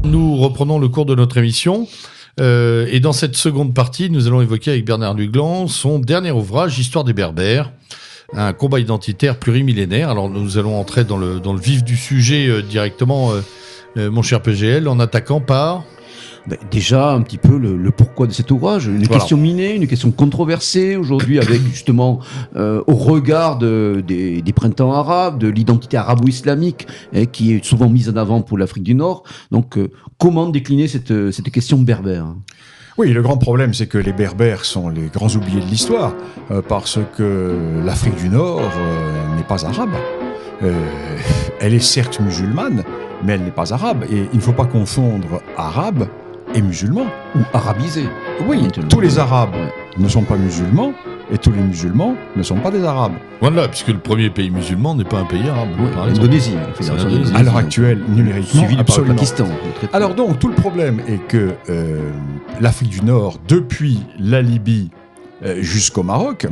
Nous reprenons le cours de notre émission. Et dans cette seconde partie, nous allons évoquer avec Bernard Luglan son dernier ouvrage, Histoire des Berbères, un combat identitaire plurimillénaire. Alors nous allons entrer dans le vif du sujet directement, mon cher PGL, en attaquant par... Déjà, un petit peu le pourquoi de cet ouvrage. Une question minée, une question controversée aujourd'hui avec justement au regard des printemps arabes, de l'identité arabo-islamique qui est souvent mise en avant pour l'Afrique du Nord. Donc, comment décliner cette question berbère ? Oui, le grand problème, c'est que les Berbères sont les grands oubliés de l'histoire parce que l'Afrique du Nord n'est pas arabe. Elle est certes musulmane, mais elle n'est pas arabe. Et il ne faut pas confondre arabe et musulmans. Ou arabisés. Oui, tous les Arabes ne sont pas musulmans, et tous les musulmans ne sont pas des Arabes. Voilà, puisque le premier pays musulman n'est pas un pays arabe. Oui, l'Indonésie. À l'heure actuelle, numériquement, suivi par le absolument. Pakistan. Alors donc, tout le problème est que l'Afrique du Nord, depuis la Libye jusqu'au Maroc,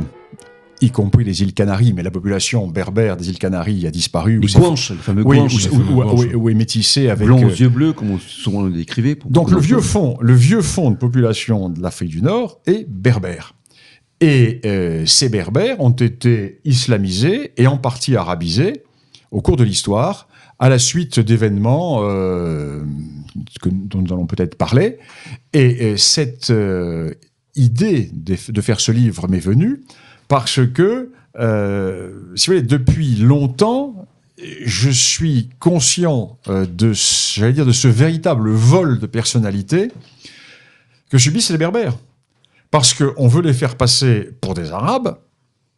y compris les îles Canaries, mais la population berbère des îles Canaries a disparu. Les Guanches, le fameux Guanches. Où est métissé avec... Blond aux yeux bleus, comme on souvent le décrivait. Donc le vieux fond de population de l'Afrique du Nord est berbère. Et ces berbères ont été islamisés et en partie arabisés au cours de l'histoire, à la suite d'événements dont nous allons peut-être parler. Et cette idée de faire ce livre m'est venue parce que, si vous voulez, depuis longtemps, je suis conscient de ce véritable vol de personnalité que subissent les Berbères. Parce qu'on veut les faire passer pour des Arabes.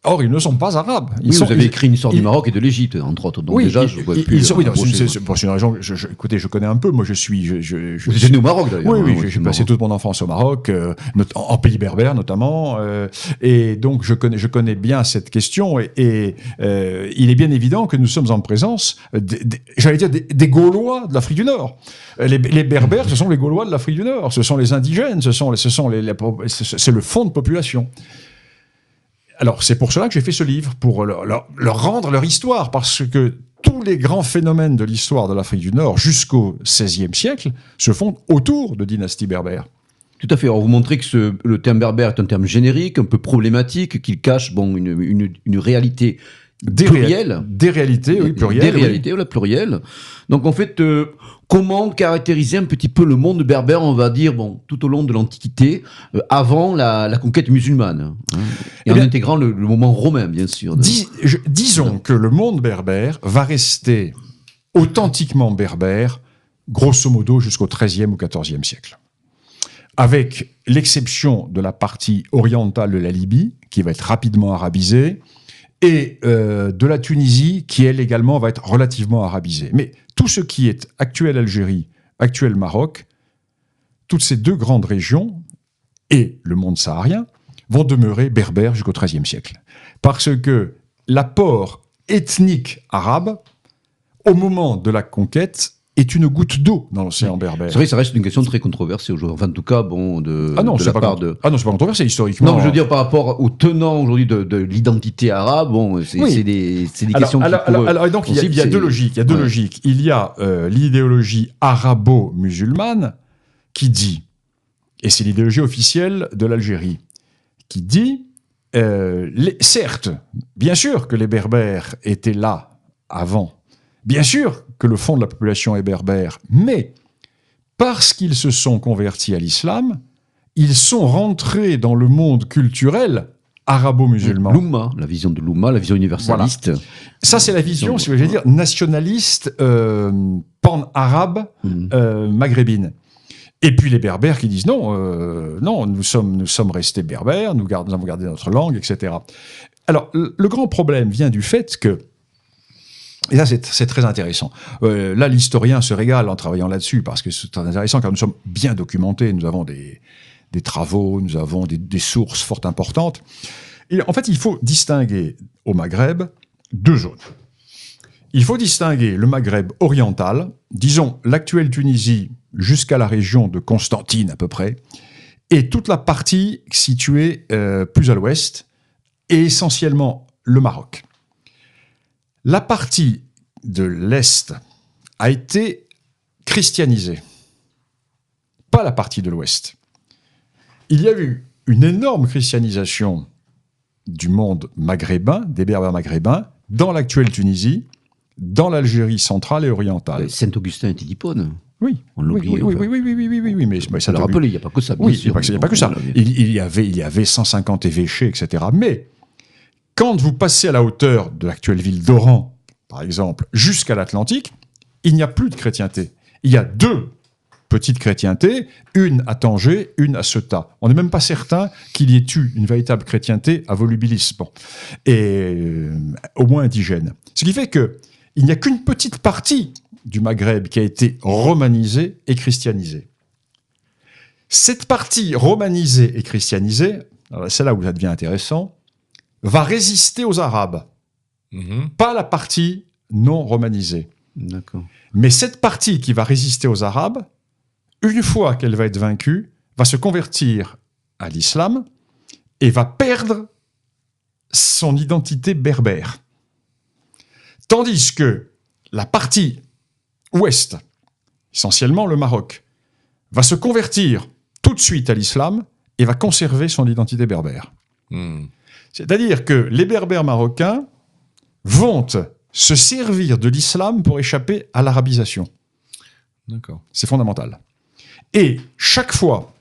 Or, ils ne sont pas arabes. Vous avez écrit une histoire du Maroc et de l'Égypte, entre autres. Donc déjà, je vois plus. C'est une région. Écoutez, je connais un peu. Moi, je suis. Vous êtes né au Maroc, d'ailleurs. Oui, j'ai passé toute mon enfance au Maroc, en pays berbère notamment, et donc je connais bien cette question. Et il est bien évident que nous sommes en présence, j'allais dire, des Gaulois de l'Afrique du Nord. Les Berbères, ce sont les Gaulois de l'Afrique du Nord. Ce sont les indigènes. C'est le fond de population. Alors, c'est pour cela que j'ai fait ce livre, pour leur rendre leur histoire, parce que tous les grands phénomènes de l'histoire de l'Afrique du Nord, jusqu'au XVIe siècle, se font autour de dynasties berbères. Tout à fait. Alors, vous montrez que le terme berbère est un terme générique, un peu problématique, qu'il cache une réalité plurielle. Des réalités, oui, plurielles. Des réalités, voilà, plurielles. Donc, en fait, comment caractériser un petit peu le monde berbère, on va dire, tout au long de l'Antiquité, avant la conquête musulmane, et en intégrant le moment romain, bien sûr. Disons que le monde berbère va rester authentiquement berbère, grosso modo, jusqu'au XIIIe ou XIVe siècle. Avec l'exception de la partie orientale de la Libye, qui va être rapidement arabisée, et de la Tunisie, qui, elle également, va être relativement arabisée. Mais tout ce qui est actuelle Algérie, actuel Maroc, toutes ces deux grandes régions, et le monde saharien, vont demeurer berbères jusqu'au XIIIe siècle. Parce que l'apport ethnique arabe, au moment de la conquête, est une goutte d'eau dans l'océan berbère. C'est vrai que ça reste une question très controversée aujourd'hui. Enfin, en tout cas, c'est pas controversé historiquement. Non, je veux dire, par rapport aux tenants aujourd'hui de l'identité arabe, c'est des questions donc, il y a deux logiques. Il y a deux logiques. Il y a l'idéologie arabo-musulmane qui dit, et c'est l'idéologie officielle de l'Algérie, qui dit, certes, bien sûr que les Berbères étaient là avant. Bien sûr que le fond de la population est berbère, mais parce qu'ils se sont convertis à l'islam, ils sont rentrés dans le monde culturel arabo-musulman. L'Oumma, la vision de l'Oumma, la vision universaliste. Voilà. Ça, c'est la vision, si vous voulez dire, nationaliste, pan-arabe, maghrébine. Et puis les Berbères qui disent non, nous sommes restés berbères, nous avons gardé notre langue, etc. Alors, le grand problème vient du fait que, et ça, c'est très intéressant. Là, l'historien se régale en travaillant là-dessus, parce que c'est très intéressant, car nous sommes bien documentés, nous avons des travaux, nous avons des sources fort importantes. Et en fait, il faut distinguer au Maghreb deux zones. Il faut distinguer le Maghreb oriental, disons l'actuelle Tunisie jusqu'à la région de Constantine à peu près, et toute la partie située plus à l'ouest, et essentiellement le Maroc. La partie de l'Est a été christianisée. pas la partie de l'Ouest. Il y a eu une énorme christianisation du monde maghrébin, des Berbères maghrébins, dans l'actuelle Tunisie, dans l'Algérie centrale et orientale. Saint-Augustin était d'Hippone. Oui, on l'oublie. Oui, mais ça le rappeler, il n'y a pas que ça. Oui, il n'y a pas que ça. Il y avait 150 évêchés, etc. Mais quand vous passez à la hauteur de l'actuelle ville d'Oran, par exemple, jusqu'à l'Atlantique, il n'y a plus de chrétienté. Il y a 2 petites chrétientés, une à Tanger, une à Ceuta. On n'est même pas certain qu'il y ait eu une véritable chrétienté à Volubilis, et au moins indigène. Ce qui fait qu'il n'y a qu'une petite partie du Maghreb qui a été romanisée et christianisée. Cette partie romanisée et christianisée, c'est là où ça devient intéressant, va résister aux Arabes. Pas la partie non romanisée. D'accord. Mais cette partie qui va résister aux Arabes, une fois qu'elle va être vaincue, va se convertir à l'islam et va perdre son identité berbère. Tandis que la partie ouest, essentiellement le Maroc, va se convertir tout de suite à l'islam et va conserver son identité berbère. C'est-à-dire que les berbères marocains vont se servir de l'islam pour échapper à l'arabisation. D'accord. C'est fondamental. Et chaque fois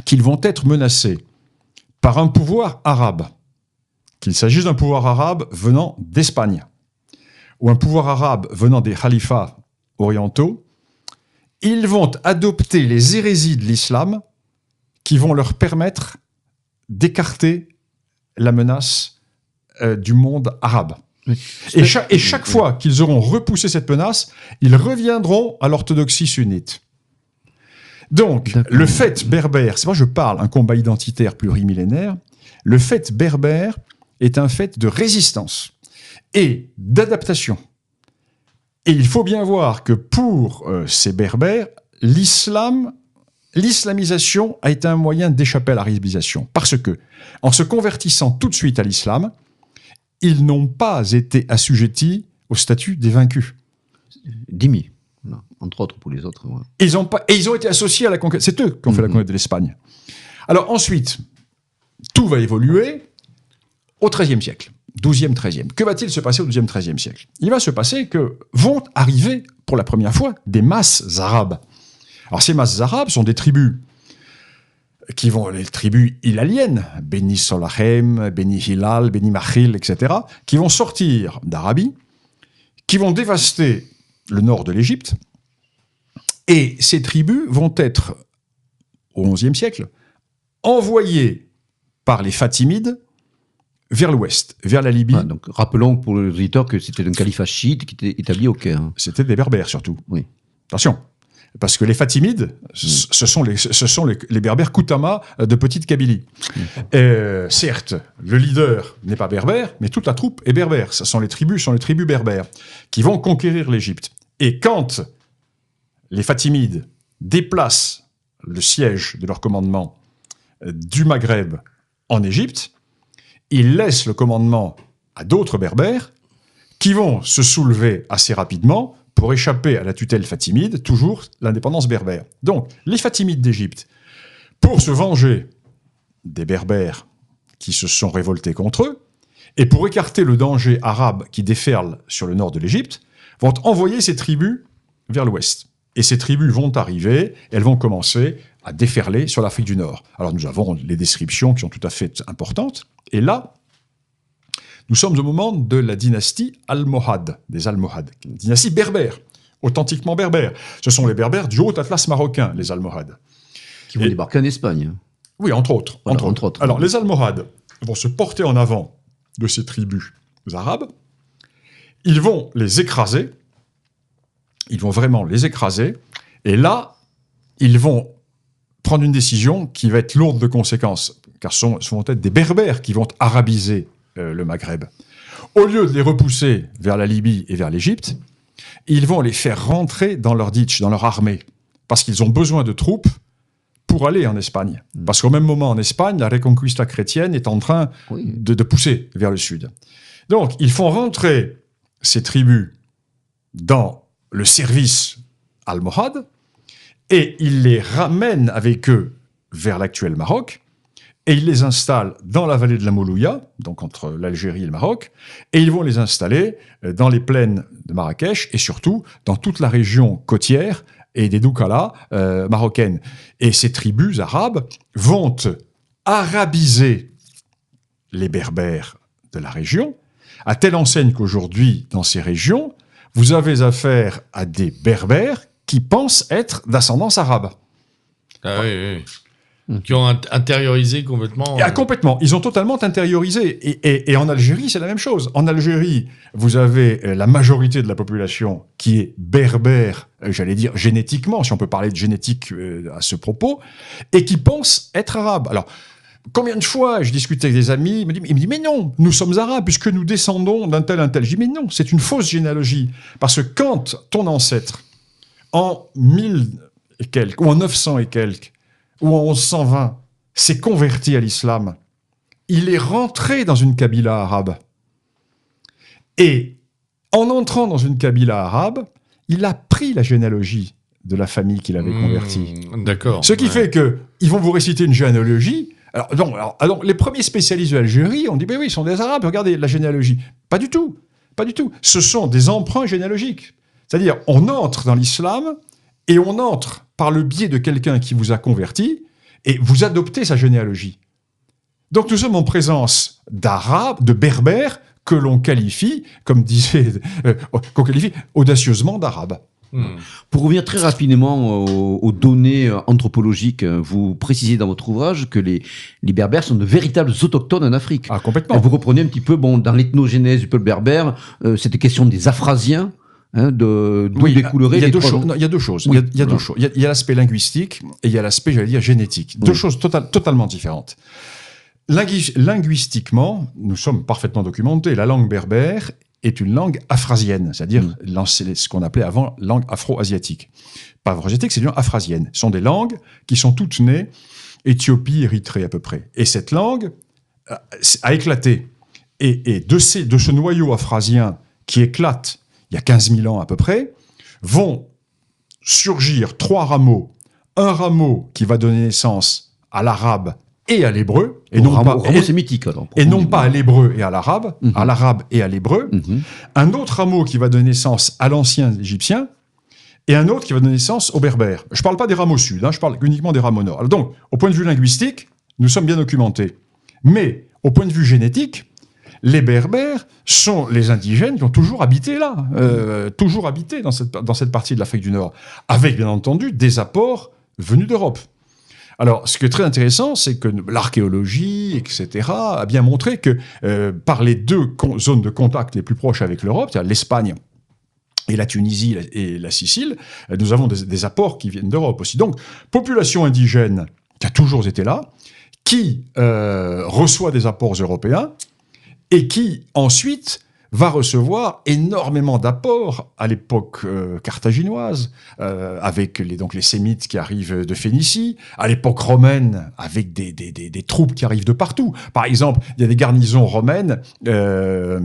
qu'ils vont être menacés par un pouvoir arabe, qu'il s'agisse d'un pouvoir arabe venant d'Espagne ou un pouvoir arabe venant des khalifats orientaux, ils vont adopter les hérésies de l'islam qui vont leur permettre d'écarter la menace du monde arabe. Oui. Et chaque fois qu'ils auront repoussé cette menace, ils reviendront à l'orthodoxie sunnite. Donc, le fait berbère, c'est moi je parle, un combat identitaire plurimillénaire, le fait berbère est un fait de résistance et d'adaptation. Et il faut bien voir que pour ces berbères, l'islamisation a été un moyen d'échapper à l'arabisation. Parce que, en se convertissant tout de suite à l'islam, ils n'ont pas été assujettis au statut des vaincus. Dhimmi, entre autres pour les autres. Ouais. Ils ont été associés à la conquête. C'est eux qui ont fait la conquête de l'Espagne. Alors ensuite, tout va évoluer au XIIIe siècle. 12e, 13e. Que va-t-il se passer au 12e, 13e siècle? Il va se passer que vont arriver, pour la première fois, des masses arabes. Alors ces masses arabes sont des tribus les tribus hilaliennes, Beni Solahem, Beni Hilal, Beni Makhil, etc., qui vont sortir d'Arabie, qui vont dévaster le nord de l'Égypte, et ces tribus vont être, au XIe siècle, envoyées par les Fatimides vers l'ouest, vers la Libye. Donc, rappelons pour les auditeurs que c'était un califat chiite qui était établi au Caire. C'était des Berbères surtout. Oui. Attention. Parce que les Fatimides, ce sont les Berbères Koutama de Petite Kabylie. Certes, le leader n'est pas berbère, mais toute la troupe est berbère. Ce sont les tribus berbères qui vont conquérir l'Égypte. Et quand les Fatimides déplacent le siège de leur commandement du Maghreb en Égypte, ils laissent le commandement à d'autres berbères qui vont se soulever assez rapidement pour échapper à la tutelle fatimide, toujours l'indépendance berbère. Donc, les Fatimides d'Égypte, pour se venger des Berbères qui se sont révoltés contre eux, et pour écarter le danger arabe qui déferle sur le nord de l'Égypte, vont envoyer ces tribus vers l'ouest. Et ces tribus vont arriver, elles vont commencer à déferler sur l'Afrique du Nord. Alors nous avons les descriptions qui sont tout à fait importantes, et là, nous sommes au moment de la dynastie almohade, des Almohades, une dynastie berbère, authentiquement berbère. Ce sont les berbères du Haut Atlas marocain, les Almohades. Qui vont débarquer en Espagne. Oui, entre autres. Voilà, entre autres. Alors, les Almohades vont se porter en avant de ces tribus arabes. Ils vont les écraser. Ils vont vraiment les écraser. Et là, ils vont prendre une décision qui va être lourde de conséquences, car ce vont être des berbères qui vont arabiser le Maghreb. Au lieu de les repousser vers la Libye et vers l'Égypte, ils vont les faire rentrer dans leur ditch, dans leur armée, parce qu'ils ont besoin de troupes pour aller en Espagne. Parce qu'au même moment, en Espagne, la Reconquista chrétienne est en train de pousser vers le sud. Donc, ils font rentrer ces tribus dans le service almohade, Et ils les ramènent avec eux vers l'actuel Maroc, et ils les installent dans la vallée de la Moulouya, donc entre l'Algérie et le Maroc, et ils vont les installer dans les plaines de Marrakech, et surtout dans toute la région côtière et des Doukala marocaines. Et ces tribus arabes vont arabiser les Berbères de la région, à telle enseigne qu'aujourd'hui, dans ces régions, vous avez affaire à des Berbères qui pensent être d'ascendance arabe. Ah oui. Qui ont intériorisé complètement. Complètement. Ils ont totalement intériorisé. Et en Algérie, c'est la même chose. En Algérie, vous avez la majorité de la population qui est berbère, j'allais dire génétiquement, si on peut parler de génétique à ce propos, et qui pense être arabe. Alors, combien de fois je discutais avec des amis, ils me disent mais non, nous sommes arabes puisque nous descendons d'un tel, un tel. Je dis mais non, c'est une fausse généalogie. Parce que quand ton ancêtre, en 1000 et quelques, ou en 900 et quelques, ou en 1120, s'est converti à l'islam, il est rentré dans une kabila arabe. Et en entrant dans une kabila arabe, il a pris la généalogie de la famille qu'il avait convertie. D'accord. Ce qui fait qu'ils vont vous réciter une généalogie. Alors, les premiers spécialistes de l'Algérie ont dit oui, ils sont des Arabes, regardez la généalogie. Pas du tout. Pas du tout. Ce sont des emprunts généalogiques. C'est-à-dire, on entre dans l'islam et on entre par le biais de quelqu'un qui vous a converti et vous adoptez sa généalogie. Donc nous sommes en présence d'Arabes, de Berbères, que l'on qualifie, comme disait, qu'on qualifie audacieusement d'Arabes. Pour revenir très rapidement aux données anthropologiques, vous précisez dans votre ouvrage que les Berbères sont de véritables autochtones en Afrique. Ah, complètement. Et vous reprenez un petit peu, dans l'ethnogénèse du peuple berbère, cette question des Afrasiens, d'où découlerait il y a les deux choses. Il y a deux choses. Il y a l'aspect linguistique et il y a l'aspect, j'allais dire, génétique. Deux choses totalement différentes. Linguistiquement, nous sommes parfaitement documentés. La langue berbère est une langue afrasienne, c'est-à-dire ce qu'on appelait avant langue afro-asiatique. Pas afro-asiatique, c'est une langue afrasienne. Ce sont des langues qui sont toutes nées Éthiopie, Érythrée à peu près. Et cette langue a éclaté. Et de ce noyau afrasien qui éclate il y a 15 000 ans à peu près, vont surgir 3 rameaux. Un rameau qui va donner naissance à l'arabe et à l'hébreu, et non pas sémitique, alors, et non pas à l'hébreu et à l'arabe, à l'arabe et à l'hébreu. Un autre rameau qui va donner naissance à l'ancien égyptien, et un autre qui va donner naissance aux berbères. Je ne parle pas des rameaux sud, je parle uniquement des rameaux nord. Alors donc, au point de vue linguistique, nous sommes bien documentés. Mais, au point de vue génétique, les Berbères sont les indigènes qui ont toujours habité là, toujours habité dans cette partie de l'Afrique du Nord, avec bien entendu des apports venus d'Europe. Alors, ce qui est très intéressant, c'est que l'archéologie, etc., a bien montré que par les deux zones de contact les plus proches avec l'Europe, c'est-à-dire l'Espagne et la Tunisie et la Sicile, nous avons des apports qui viennent d'Europe aussi. Donc, population indigène qui a toujours été là, qui reçoit des apports européens, et qui, ensuite, va recevoir énormément d'apports à l'époque carthaginoise, avec les Sémites qui arrivent de Phénicie, à l'époque romaine, avec des troupes qui arrivent de partout. Par exemple, il y a des garnisons romaines, des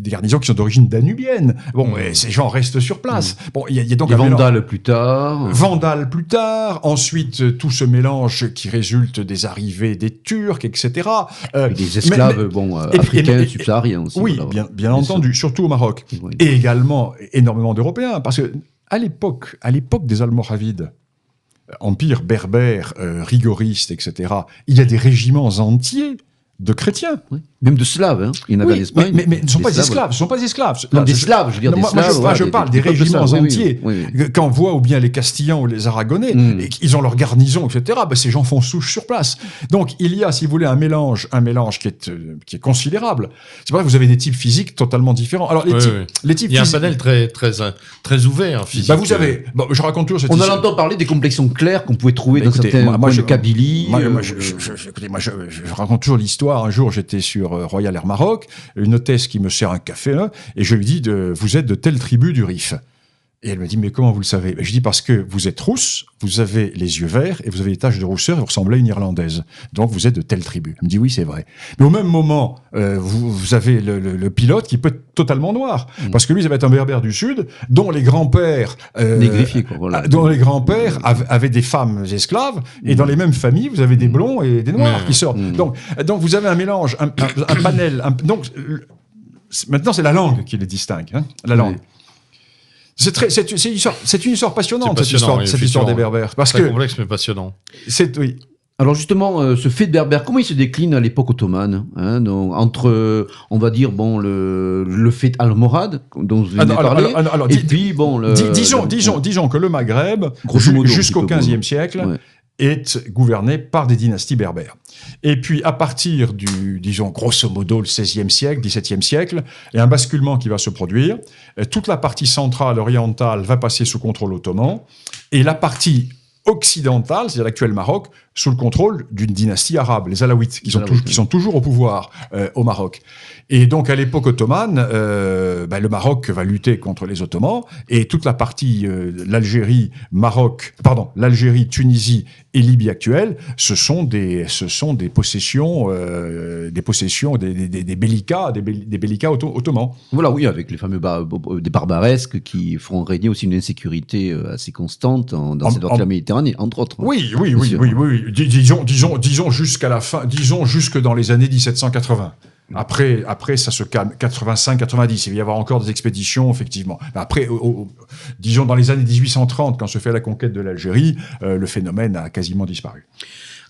garnisons qui sont d'origine danubienne. Bon, et ces gens restent sur place. Bon, il y a donc les Vandales plus tard. Vandales plus tard. Ensuite, tout ce mélange qui résulte des arrivées des Turcs, etc. Et des esclaves, africains, subsahariens aussi. Oui, bien entendu, surtout au Maroc. Oui. Et également énormément d'Européens, parce que à l'époque des Almoravides, empire berbère, rigoriste, etc., il y a des régiments entiers de chrétiens. Oui. Même de Slaves, il y en avait en Espagne. Mais ne sont pas des esclaves, ce ne sont pas des esclaves. Non, des Slaves, je veux dire, des Slaves. Moi, je parle des régiments entiers. Oui. Quand on voit ou bien les Castillans ou les Aragonais, et ils ont leur garnison, etc., ces gens font souche sur place. Donc, il y a, si vous voulez, un mélange qui est considérable. C'est vrai que vous avez des types physiques totalement différents. Alors, les types il y a un panel très ouvert, physique. Vous avez, je raconte toujours cette histoire. On entend parler des complexions claires qu'on pouvait trouver dans certains coins de Kabylie. Je raconte toujours l'histoire. Un jour, j'étais sur Royal Air Maroc, une hôtesse qui me sert un café, et je lui dis, vous êtes de telle tribu du Rif. Et elle me dit, mais comment vous le savez? Je dis, parce que vous êtes rousse, vous avez les yeux verts et vous avez des taches de rousseur et vous ressemblez à une Irlandaise. Donc vous êtes de telle tribu. Elle me dit, oui, c'est vrai. Mais au même moment, vous avez le pilote qui peut être totalement noir. Parce que lui, ça va être un berbère du Sud, dont les grands-pères... négrifiés, quoi, voilà. Dont les grands-pères avaient des femmes esclaves. Et dans les mêmes familles, vous avez des blonds et des noirs qui sortent. Donc vous avez un mélange, un panel... maintenant, c'est la langue qui les distingue, hein, la langue. C'est une histoire passionnante, cette histoire des Berbères. Parce que complexe mais passionnant. Oui. Alors justement, ce fait de berbère, comment il se décline à l'époque ottomane, hein, donc, entre, on va dire, bon, le fait almohade, dont vous venez de parler, et puis, bon... Disons que le Maghreb, jusqu'au XVe siècle, est gouverné par des dynasties berbères. Et puis, à partir disons, grosso modo, le XVIe siècle, XVIIe siècle, il y a un basculement qui va se produire. Toute la partie centrale, orientale, va passer sous contrôle ottoman, et la partie occidentale, c'est-à-dire l'actuel Maroc, sous le contrôle d'une dynastie arabe, les Alaouites, qui sont toujours au pouvoir au Maroc. Et donc, à l'époque ottomane, le Maroc va lutter contre les Ottomans, et toute la partie l'Algérie, Tunisie et Libye actuelle, ce sont des possessions, des bellicats ottomans. Voilà, oui, avec les fameux des barbaresques qui feront régner aussi une insécurité assez constante dans cette partie de la Méditerranée, entre autres. Oui. Disons jusqu'à la fin, disons jusque dans les années 1780. Après, ça se calme. 85-90, il va y avoir encore des expéditions, effectivement. Après, disons dans les années 1830, quand se fait la conquête de l'Algérie, le phénomène a quasiment disparu.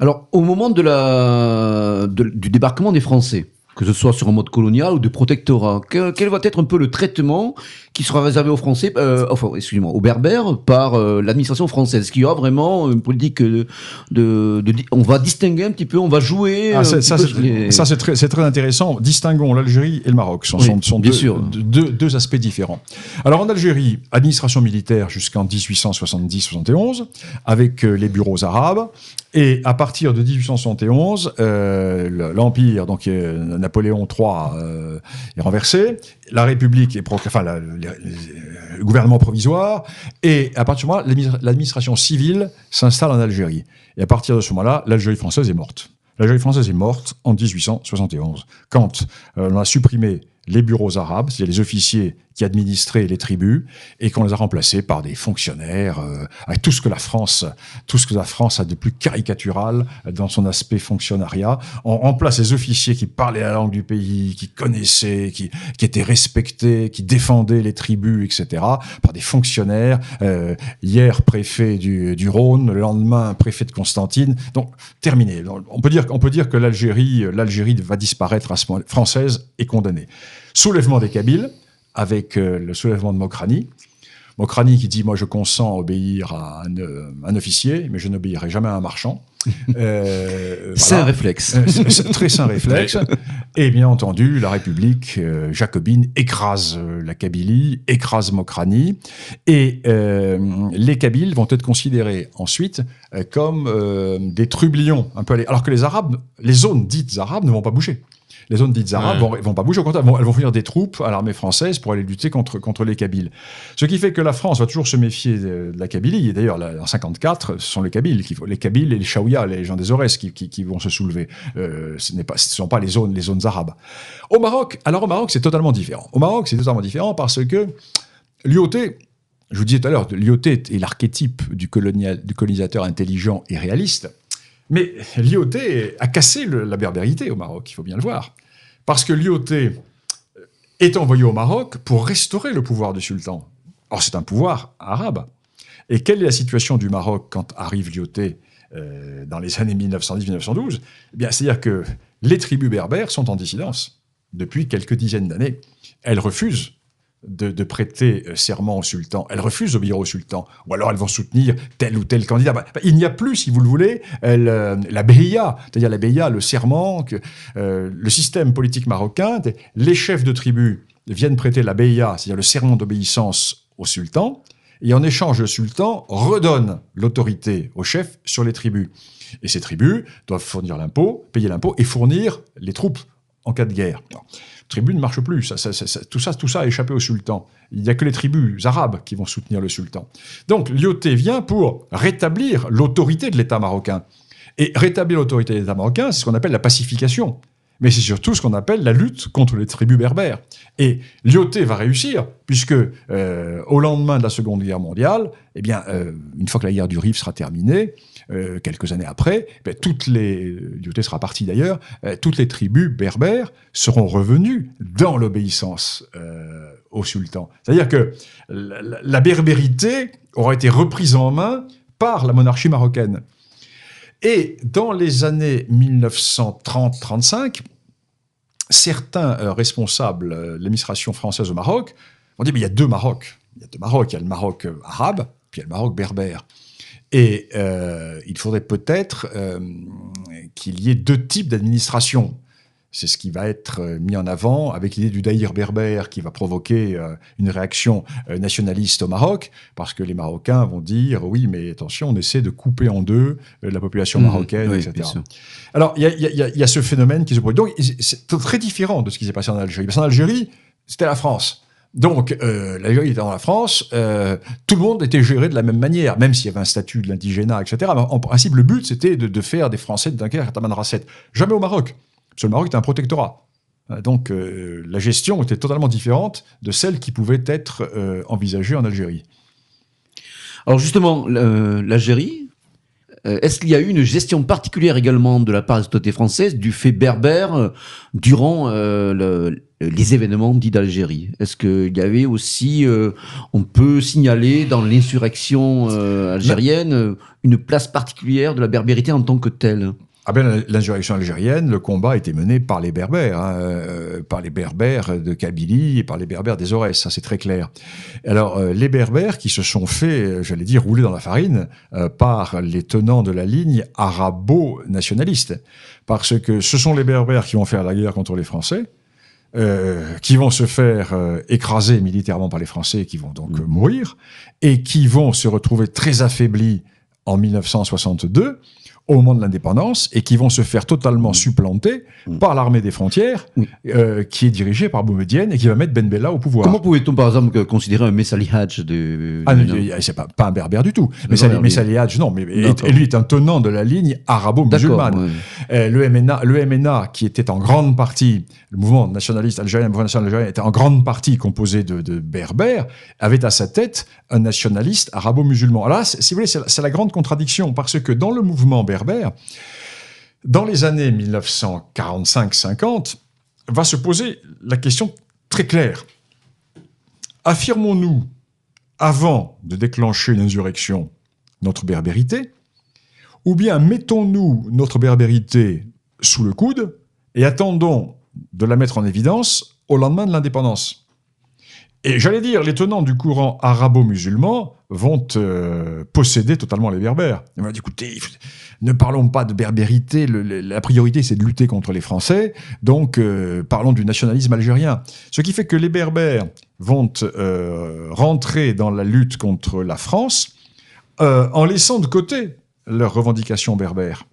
Alors, au moment du débarquement des Français, que ce soit sur un mode colonial ou de protectorat, quel va être un peu le traitement qui sera réservé aux Français, aux Berbères, par l'administration française? Est-ce qu'il y aura vraiment une politique on va distinguer un petit peu, on va jouer c'est très intéressant. Distinguons l'Algérie et le Maroc. Ce sont deux aspects différents. Alors en Algérie, administration militaire jusqu'en 1870-71, avec les bureaux arabes. Et à partir de 1871, l'Empire, donc Napoléon III, est renversé. La République est le gouvernement provisoire. Et à partir de ce moment-là, l'administration civile s'installe en Algérie. Et à partir de ce moment-là, l'Algérie française est morte. L'Algérie française est morte en 1871, quand on a supprimé les bureaux arabes, c'est-à-dire les officiers qui administraient les tribus, et qu'on les a remplacés par des fonctionnaires, avec tout ce que la France a de plus caricatural dans son aspect fonctionnariat. On remplace les officiers qui parlaient la langue du pays, qui connaissaient, qui étaient respectés, qui défendaient les tribus, etc., par des fonctionnaires, hier préfet du Rhône, le lendemain préfet de Constantine. Donc, terminé. On peut dire que l'Algérie va disparaître à ce moment, française est condamnée. Soulèvement des Kabyles, avec le soulèvement de Mokrani. Mokrani qui dit « Moi, je consens à obéir à un officier, mais je n'obéirai jamais à un marchand. » C'est un réflexe. Très sain réflexe. Et bien entendu, la République jacobine écrase la Kabylie, écrase Mokrani. Et les Kabyles vont être considérés ensuite comme des trublions. Alors que les zones dites arabes ne vont pas bouger. Les zones dites arabes vont pas bouger, au contraire, elles vont fournir des troupes à l'armée française pour aller lutter contre les Kabyles. Ce qui fait que la France va toujours se méfier de la Kabylie. Et d'ailleurs, en 54, ce sont les Kabyles et les Chaouia, les gens des Aurès qui vont se soulever. Ce ne sont pas les zones arabes. Au Maroc, c'est totalement différent. Au Maroc, c'est totalement différent parce que l'IOT, je vous disais tout à l'heure, l'IOT est l'archétype du colonisateur intelligent et réaliste. Mais l'IOT a cassé la berbérité au Maroc, il faut bien le voir. Parce que l'IOT est envoyé au Maroc pour restaurer le pouvoir du sultan. Or, c'est un pouvoir arabe. Et quelle est la situation du Maroc quand arrive l'IOT dans les années 1910-1912 ? Eh bien, c'est-à-dire que les tribus berbères sont en dissidence depuis quelques dizaines d'années. Elles refusent de prêter serment au sultan. Elles refusent d'obéir au sultan. Ou alors elles vont soutenir tel ou tel candidat. Il n'y a plus, si vous le voulez, la beïa, c'est-à-dire la beïa, le serment, le système politique marocain. Les chefs de tribus viennent prêter la beïa, c'est-à-dire le serment d'obéissance au sultan, et en échange, le sultan redonne l'autorité aux chefs sur les tribus. Et ces tribus doivent fournir l'impôt, payer l'impôt et fournir les troupes en cas de guerre. La tribu ne marche plus, tout ça a échappé au sultan. Il n'y a que les tribus arabes qui vont soutenir le sultan. Donc Lyautey vient pour rétablir l'autorité de l'État marocain. Et rétablir l'autorité de l'État marocain, c'est ce qu'on appelle la pacification. Mais c'est surtout ce qu'on appelle la lutte contre les tribus berbères. Et Lyautey va réussir, puisque au lendemain de la Seconde Guerre mondiale, eh bien, une fois que la guerre du Rif sera terminée, quelques années après, Lyautey sera parti d'ailleurs, toutes les tribus berbères seront revenues dans l'obéissance au sultan. C'est-à-dire que la berbérité aura été reprise en main par la monarchie marocaine. Et dans les années 1930-35, certains responsables de l'administration française au Maroc ont dit mais il y a deux Marocs. Il y a deux Marocs. Il y a le Maroc arabe, puis il y a le Maroc berbère. Et il faudrait peut-être qu'il y ait deux types d'administration. C'est ce qui va être mis en avant avec l'idée du daïr berbère qui va provoquer une réaction nationaliste au Maroc, parce que les Marocains vont dire oui, mais attention, on essaie de couper en deux la population marocaine, oui, etc. Alors, il y a ce phénomène qui se produit. Donc, c'est très différent de ce qui s'est passé en Algérie. Parce qu'en Algérie, c'était la France. Donc, l'Algérie étant la France, tout le monde était géré de la même manière, même s'il y avait un statut de l'indigénat, etc. Mais en principe, le but, c'était de faire des Français de Dunkerque à Tamanrasset. Jamais au Maroc. Parce que le Maroc était un protectorat. Donc, la gestion était totalement différente de celle qui pouvait être envisagée en Algérie. Alors justement, l'Algérie, est-ce qu'il y a eu une gestion particulière également de la part de l'autorité française du fait berbère durant les événements dits d'Algérie? Est-ce qu'il y avait aussi, on peut signaler dans l'insurrection algérienne, une place particulière de la berbérité en tant que telle? Ah ben, l'insurrection algérienne, le combat était mené par les Berbères, par les Berbères de Kabylie et par les Berbères des Aurès, ça c'est très clair. Alors, les Berbères qui se sont fait, j'allais dire, rouler dans la farine par les tenants de la ligne arabo-nationaliste. Parce que ce sont les Berbères qui vont faire la guerre contre les Français, qui vont se faire écraser militairement par les Français, qui vont donc mourir, et qui vont se retrouver très affaiblis en 1962, au moment de l'indépendance, et qui vont se faire totalement supplanter par l'armée des frontières, qui est dirigée par Boumedienne et qui va mettre Ben Bella au pouvoir. Comment pouvait-on, par exemple, considérer un Messali Hadj de... Ah, c'est pas un berbère du tout. Messali Hadj, non, mais lui est un tenant de la ligne arabo-musulmane. Ouais. Le MNA, qui était en grande partie, le mouvement nationaliste algérien, le mouvement national algérien, était en grande partie composé de berbères, avait à sa tête un nationaliste arabo-musulman. Alors là, si vous voulez, c'est la grande contradiction, parce que dans le mouvement berbère, dans les années 1945-50, va se poser la question très claire. Affirmons-nous, avant de déclencher une insurrection, notre berbérité, ou bien mettons-nous notre berbérité sous le coude et attendons de la mettre en évidence au lendemain de l'indépendance? Et j'allais dire, les tenants du courant arabo-musulman vont posséder totalement les berbères. Ils vont dire, écoutez, ne parlons pas de berbérité, la priorité c'est de lutter contre les Français, donc parlons du nationalisme algérien. Ce qui fait que les berbères vont rentrer dans la lutte contre la France en laissant de côté leurs revendications berbères.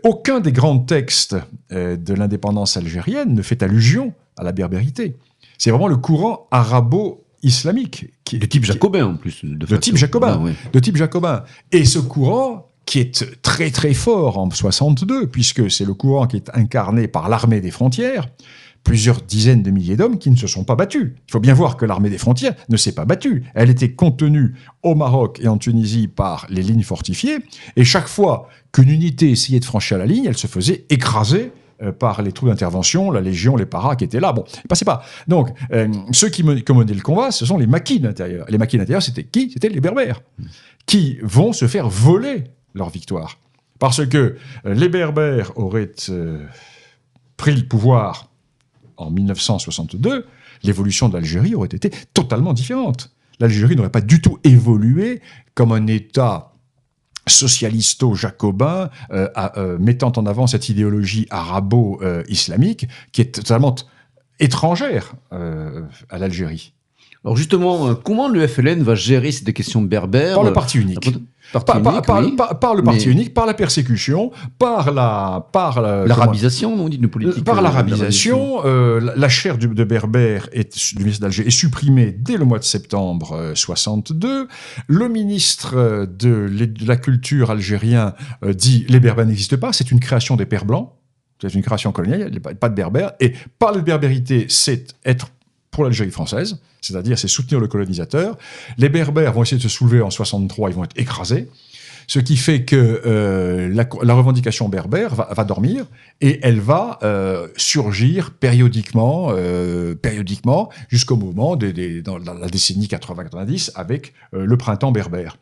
Aucun des grands textes de l'indépendance algérienne ne fait allusion à la berbérité. C'est vraiment le courant arabo-islamique. De type jacobin, en plus. De type jacobin. De type jacobin. Et ce courant, qui est très très fort en 62, puisque c'est le courant qui est incarné par l'armée des frontières, plusieurs dizaines de milliers d'hommes qui ne se sont pas battus. Il faut bien voir que l'armée des frontières ne s'est pas battue. Elle était contenue au Maroc et en Tunisie par les lignes fortifiées, et chaque fois qu'une unité essayait de franchir la ligne, elle se faisait écraser par les troupes d'intervention, la Légion, les paras qui étaient là. Bon, ils passaient pas. Donc, ceux qui menaient le combat, ce sont les maquis de l'intérieur. Les maquis de l'intérieur, c'était qui? C'était les Berbères, qui vont se faire voler leur victoire. Parce que les Berbères auraient pris le pouvoir en 1962, l'évolution de l'Algérie aurait été totalement différente. L'Algérie n'aurait pas du tout évolué comme un État socialisto-jacobin, mettant en avant cette idéologie arabo-islamique qui est totalement étrangère à l'Algérie. Alors justement, comment le FLN va gérer cette question berbère? Par le parti unique. Par le parti unique, par la persécution, par l'arabisation, on dit de politique. Par l'arabisation, la chaire de Berbère du ministre d'Alger est supprimée dès le mois de septembre 62. Le ministre de la culture algérien dit les Berbères n'existent pas, c'est une création des Pères blancs, c'est une création coloniale, il n'y a pas de Berbères. Et parler de berbérité, c'est être pour l'Algérie française, c'est-à-dire c'est soutenir le colonisateur. Les Berbères vont essayer de se soulever en 63, ils vont être écrasés, ce qui fait que la revendication berbère va dormir et elle va surgir périodiquement jusqu'au moment dans la décennie 80-90 avec le printemps berbère.